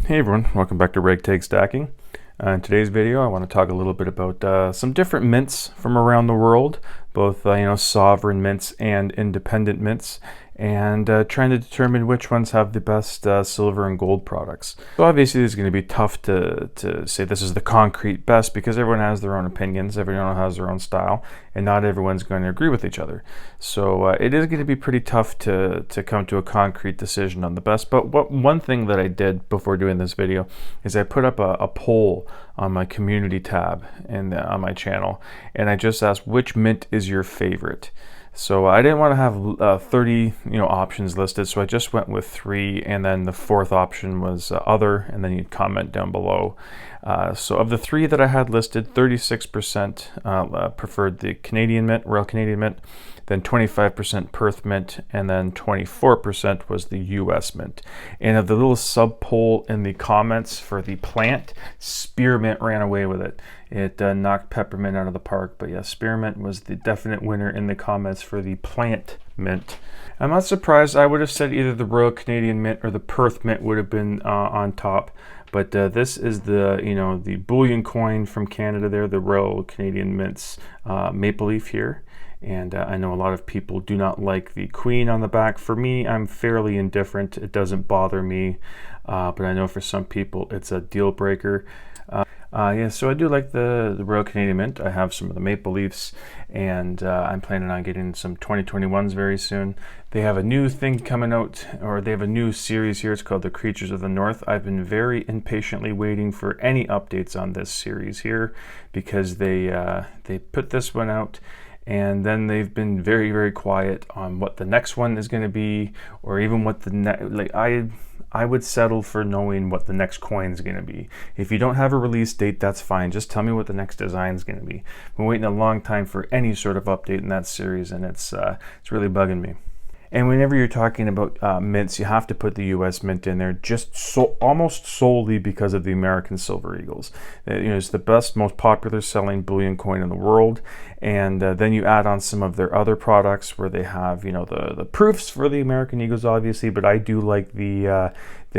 Hey everyone, welcome back to Ragtag Stacking. In today's video, I want to talk a little bit about some different mints from around the world, both sovereign mints and independent mints, and trying to determine which ones have the best silver and gold products. So obviously, it's going to be tough to say this is the concrete best because everyone has their own opinions, everyone has their own style, and not everyone's going to agree with each other. So it is going to be pretty tough to come to a concrete decision on the best. But one thing that I did before doing this video is I put up a poll on my community tab and on my channel, and I just asked which mint is your favorite. So I didn't want to have 30 options listed, so I just went with 3, and then the fourth option was other, and then you'd comment down below. So of the 3 that I had listed, 36% preferred the Canadian mint, Royal Canadian Mint, then 25% Perth Mint, and then 24% was the US Mint. And of the little sub poll in the comments for the plant, Spearmint ran away with it. It knocked Peppermint out of the park, but yeah, Spearmint was the definite winner in the comments for the plant mint. I'm not surprised. I would have said either the Royal Canadian Mint or the Perth Mint would have been on top. But this is the the bullion coin from Canada there, the Royal Canadian Mint's maple leaf here. And I know a lot of people do not like the queen on the back. For me, I'm fairly indifferent. It doesn't bother me, but I know for some people it's a deal breaker. Yeah, so I do like the Royal Canadian Mint. I have some of the maple leafs, and I'm planning on getting some 2021s very soon. They have a new thing coming out, or they have a new series here. It's called the Creatures of the North. I've been very impatiently waiting for any updates on this series here because they put this one out, and then they've been very, very quiet on what the next one is going to be, or even what the I would settle for knowing what the next coin is going to be. If you don't have a release date, that's fine. Just tell me what the next design is going to be. I've been waiting a long time for any sort of update in that series, and it's really bugging me. And whenever you're talking about mints, you have to put the U.S. mint in there just almost solely because of the American Silver Eagles. It's the best, most popular selling bullion coin in the world. And then you add on some of their other products where they have, the proofs for the American Eagles, obviously. But I do like they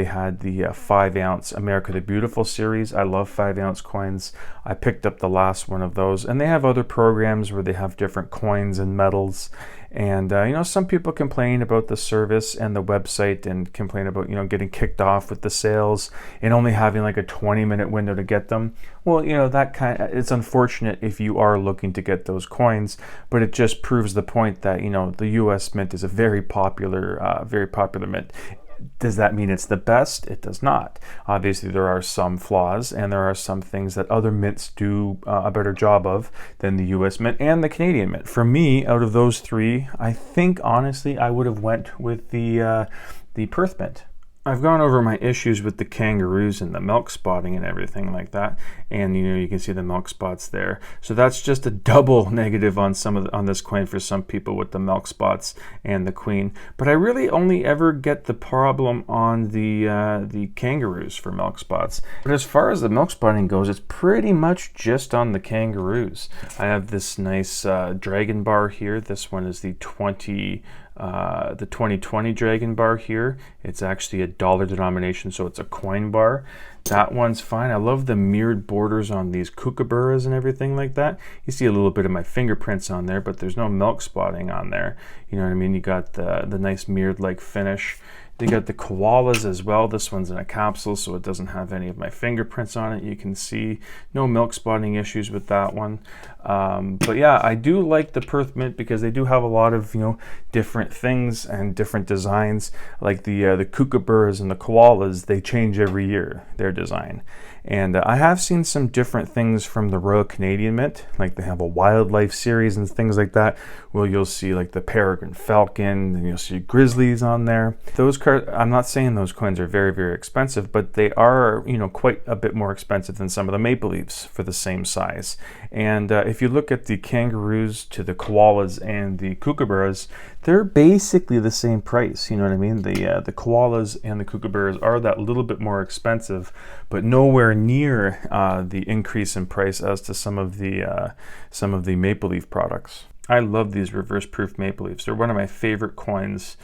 had the 5-ounce America the Beautiful series. I love 5-ounce coins. I picked up the last one of those. And they have other programs where they have different coins and medals. And, some people complain about the service and the website and complain about, getting kicked off with the sales and only having like a 20-minute window to get them. Well, it's unfortunate if you are looking to get those coins, but it just proves the point that, the U.S. Mint is a very popular mint. Does that mean it's the best? It does not. Obviously, there are some flaws, and there are some things that other mints do a better job of than the U.S. Mint and the Canadian Mint. For me, out of those 3, I think, honestly, I would have went with the Perth Mint. I've gone over my issues with the kangaroos and the milk spotting and everything like that, and you can see the milk spots there. So that's just a double negative on on this coin for some people with the milk spots and the queen. But I really only ever get the problem on the kangaroos for milk spots. But as far as the milk spotting goes, it's pretty much just on the kangaroos. I have this nice dragon bar here. This one is the 2020 dragon bar here. It's actually a dollar denomination, so it's a coin bar. That one's fine. I love the mirrored borders on these kookaburras and everything like that. You see a little bit of my fingerprints on there, but there's no milk spotting on there. You know what I mean? You got the nice mirrored like finish. They got the koalas as well. This one's in a capsule, so it doesn't have any of my fingerprints on it. You can see no milk spotting issues with that one. But yeah, I do like the Perth Mint because they do have a lot of different things and different designs. Like the kookaburras and the koalas, they change every year, their design. And I have seen some different things from the Royal Canadian Mint, like they have a wildlife series and things like that, where you'll see like the peregrine falcon, and you'll see grizzlies on there. Those cards, I'm not saying those coins are very, very expensive, but they are, quite a bit more expensive than some of the maple leaves for the same size. And if you look at the kangaroos to the koalas and the kookaburras, they're basically the same price. You know what I mean? The koalas and the kookaburras are that little bit more expensive, but nowhere near the increase in price as to some of the maple leaf products. I love these reverse proof maple leaves. They're one of my favorite coins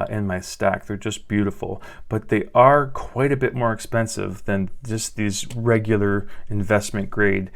in my stack. They're just beautiful, but they are quite a bit more expensive than just these regular investment grade,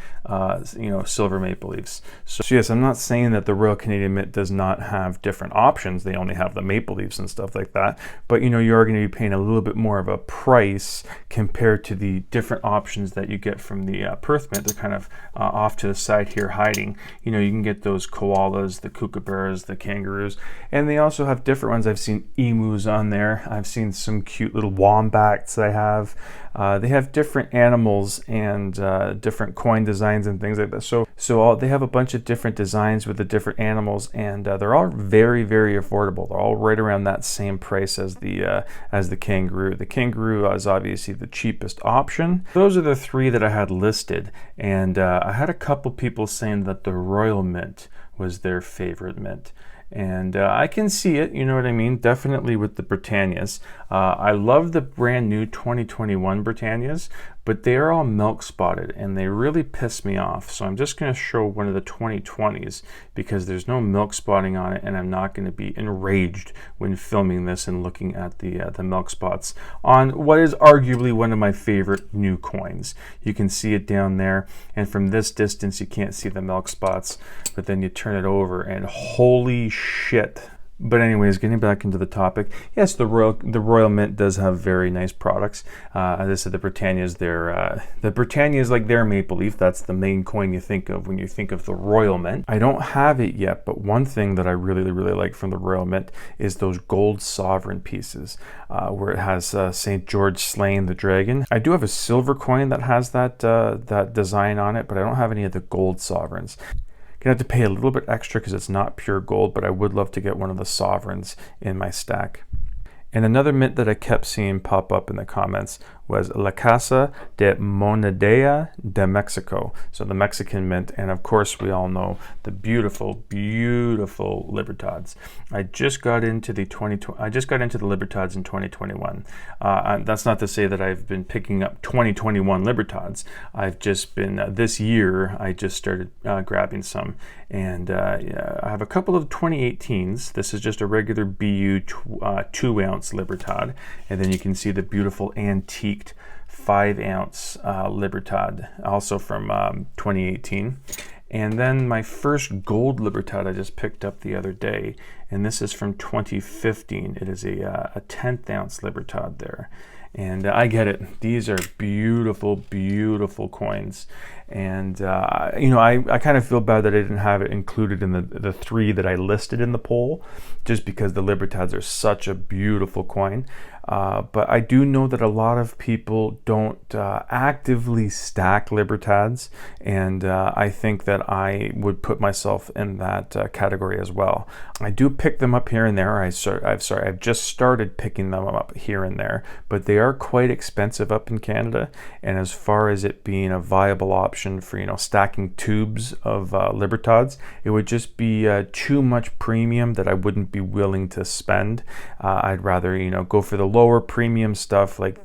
silver maple leaves. So yes, I'm not saying that the Royal Canadian Mint does not have different options. They only have the maple leaves and stuff like that, but you are going to be paying a little bit more of a price compared to the different options that you get from the Perth Mint. They're kind of off to the side here hiding. You can get those koalas, the kookaburras, the kangaroos, and they also have different ones. I've seen emus on there. I've seen some cute little wombats they have. They have different animals and different coin designs and things like that. So they have a bunch of different designs with the different animals, and they're all very, very affordable. They're all right around that same price as the kangaroo. The kangaroo is obviously the cheapest option. Those are the three that I had listed, and I had a couple people saying that the Royal Mint was their favorite mint. And I can see it, you know what I mean? Definitely with the Britannias. I love the brand new 2021 Britannias, but they are all milk spotted and they really piss me off. So I'm just going to show one of the 2020s because there's no milk spotting on it, and I'm not going to be enraged when filming this and looking at the milk spots on what is arguably one of my favorite new coins. You can see it down there, and from this distance you can't see the milk spots, but then you turn it over and holy shit. But anyways, getting back into the topic, yes, the Royal Mint does have very nice products. As I said, the Britannias, the Britannia is like their maple leaf. That's the main coin you think of when you think of the Royal Mint. I don't have it yet, but one thing that I really, really like from the Royal Mint is those gold sovereign pieces, where it has St. George slaying the dragon. I do have a silver coin that has that design on it, but I don't have any of the gold sovereigns. Gonna have to pay a little bit extra because it's not pure gold, but I would love to get one of the sovereigns in my stack. And another mint that I kept seeing pop up in the comments was La Casa de Monedea de Mexico, so the Mexican mint, and of course we all know the beautiful, beautiful Libertads. I just got into the Libertads in 2021. That's not to say that I've been picking up 2021 Libertads. I've just been this year. I just started grabbing some, and I have a couple of 2018s. This is just a regular BU 2-ounce Libertad, and then you can see the beautiful antique 5-ounce Libertad, also from 2018. And then my first gold Libertad I just picked up the other day, and this is from 2015. It is a 10th ounce Libertad there. And I get it. These are beautiful, beautiful coins. And, I kind of feel bad that I didn't have it included in the three that I listed in the poll, just because the Libertads are such a beautiful coin. But I do know that a lot of people don't actively stack Libertads, and I think that I would put myself in that category as well. I do pick them up here and there. I've just started picking them up here and there, but they are quite expensive up in Canada. And as far as it being a viable option for stacking tubes of Libertads, it would just be too much premium that I wouldn't be willing to spend. I'd rather go for the lower premium stuff, like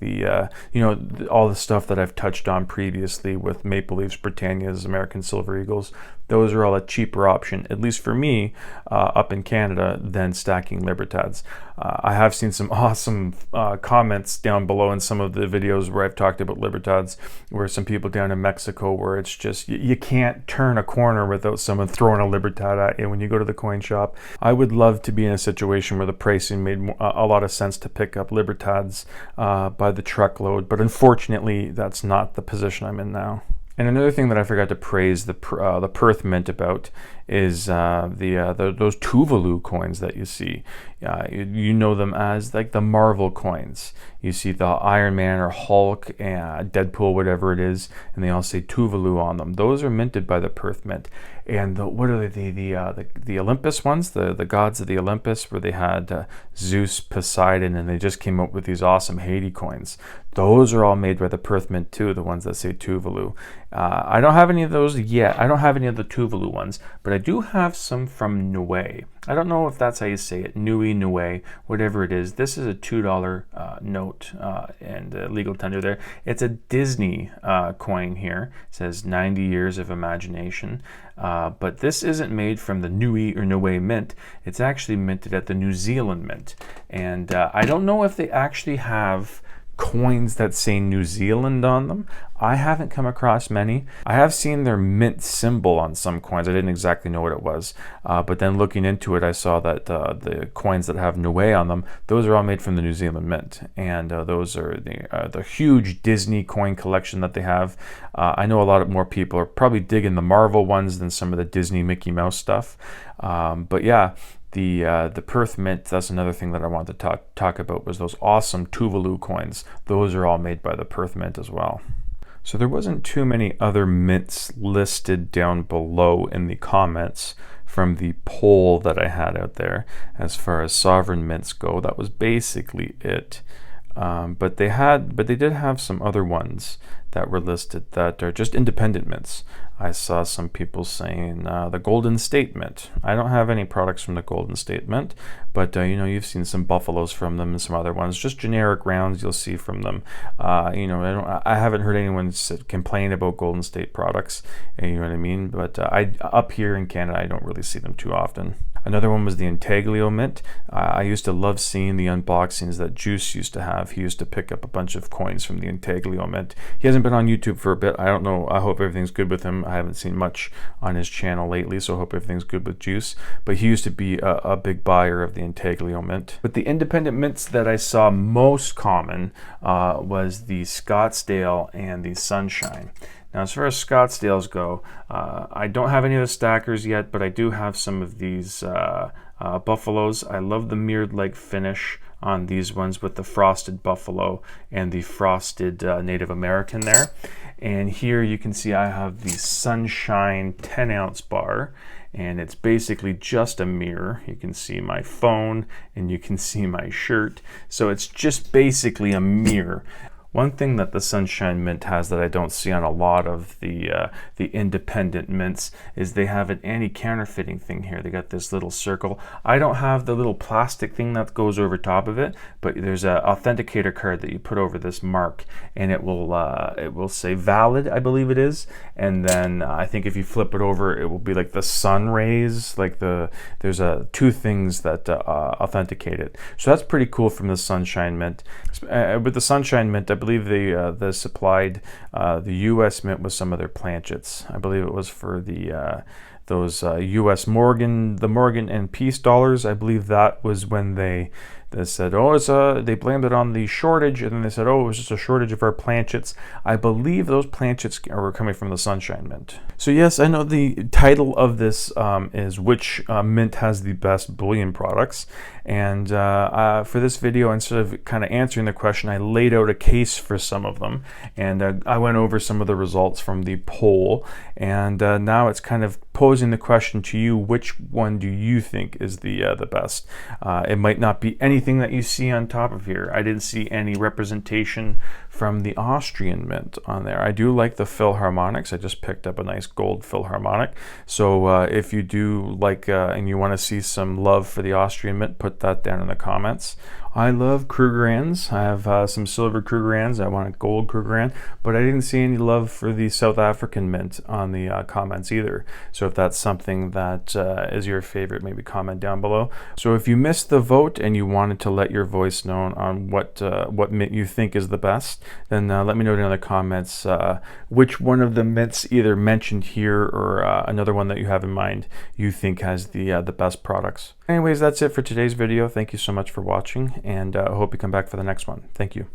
all the stuff that I've touched on previously with Maple Leafs, Britannias, American Silver Eagles. Those are all a cheaper option, at least for me, up in Canada, than stacking Libertads. I have seen some awesome comments down below in some of the videos where I've talked about Libertads, where some people down in Mexico, where it's just, you can't turn a corner without someone throwing a Libertad at you when you go to the coin shop. I would love to be in a situation where the pricing made a lot of sense to pick up Libertads by the truckload, but unfortunately, that's not the position I'm in now. And another thing that I forgot to praise the Perth Mint about is those Tuvalu coins that you see. You know them as like the Marvel coins. You see the Iron Man or Hulk, Deadpool, whatever it is, and they all say Tuvalu on them. Those are minted by the Perth Mint. And what are they? The Olympus ones, the gods of the Olympus, where they had Zeus, Poseidon, and they just came up with these awesome Haiti coins. Those are all made by the Perth Mint too, the ones that say Tuvalu. I don't have any of those yet. I don't have any of the Tuvalu ones, but I do have some from Niue. I don't know if that's how you say it, Niue, whatever it is. This is a $2 note and legal tender there. It's a Disney coin here. It says 90 years of imagination. But this isn't made from the Niue Mint. It's actually minted at the New Zealand Mint. And I don't know if they actually have coins that say New Zealand on them. I haven't come across many. I have seen their mint symbol on some coins. I didn't exactly know what it was, but then looking into it, I saw that the coins that have Niue on them, those are all made from the New Zealand Mint, and those are the huge Disney coin collection that they have. I know a lot more people are probably digging the Marvel ones than some of the Disney Mickey Mouse stuff, but yeah. The Perth Mint, that's another thing that I wanted to talk about, was those awesome Tuvalu coins. Those are all made by the Perth Mint as well. So there wasn't too many other mints listed down below in the comments from the poll that I had out there as far as sovereign mints go. That was basically it. But they did have some other ones that were listed that are just independent mints. I saw some people saying the Golden State Mint. I don't have any products from the Golden State Mint, but you've seen some buffaloes from them and some other ones, just generic rounds you'll see from them. I haven't heard anyone complain about Golden State products. You know what I mean? But up here in Canada, I don't really see them too often. Another one was the Intaglio Mint. I used to love seeing the unboxings that Juice used to have. He used to pick up a bunch of coins from the Intaglio Mint. He hasn't been on YouTube for a bit. I don't know. I hope everything's good with him. I haven't seen much on his channel lately, so I hope everything's good with Juice. But he used to be a big buyer of the Intaglio Mint. But the independent mints that I saw most common was the Scottsdale and the Sunshine. Now, as far as Scottsdales go, I don't have any of the stackers yet, but I do have some of these buffaloes. I love the mirrored leg finish on these ones with the frosted buffalo and the frosted Native American there. And here you can see I have the Sunshine 10-ounce bar, and it's basically just a mirror. You can see my phone and you can see my shirt. So it's just basically a mirror. One thing that the Sunshine Mint has that I don't see on a lot of the independent mints is they have an anti-counterfeiting thing here. They got this little circle. I don't have the little plastic thing that goes over top of it, but there's an authenticator card that you put over this mark, and it will say valid, I believe it is. And then I think if you flip it over, it will be like the sun rays. Like there's two things that authenticate it. So that's pretty cool from the Sunshine Mint. With the Sunshine Mint, I believe they supplied the U.S. Mint with some of their planchets. I believe it was for the those U.S. Morgan and Peace dollars. I believe that was when they said, they blamed it on the shortage, and then they said, it was just a shortage of our planchets. I believe those planchets were coming from the Sunshine Mint. So yes, I know the title of this is which mint has the best bullion products, and for this video, instead of kind of answering the question, I laid out a case for some of them, and I went over some of the results from the poll, and now it's kind of posing the question to you: which one do you think is the best? It might not be anything that you see on top of here. I didn't see any representation from the Austrian Mint on there. I do like the Philharmonics. I just picked up a nice gold Philharmonic. So if you do like and you want to see some love for the Austrian Mint, put that down in the comments. I love Krugerrands. I have some silver Krugerrands. I want a gold Krugerrand, but I didn't see any love for the South African Mint on the comments either. So if that's something that is your favorite, maybe comment down below. So if you missed the vote and you wanted to let your voice known on what mint you think is the best, then let me know down in the comments which one of the mints either mentioned here or another one that you have in mind you think has the best products. Anyways, that's it for today's video. Thank you so much for watching, and I hope you come back for the next one. Thank you.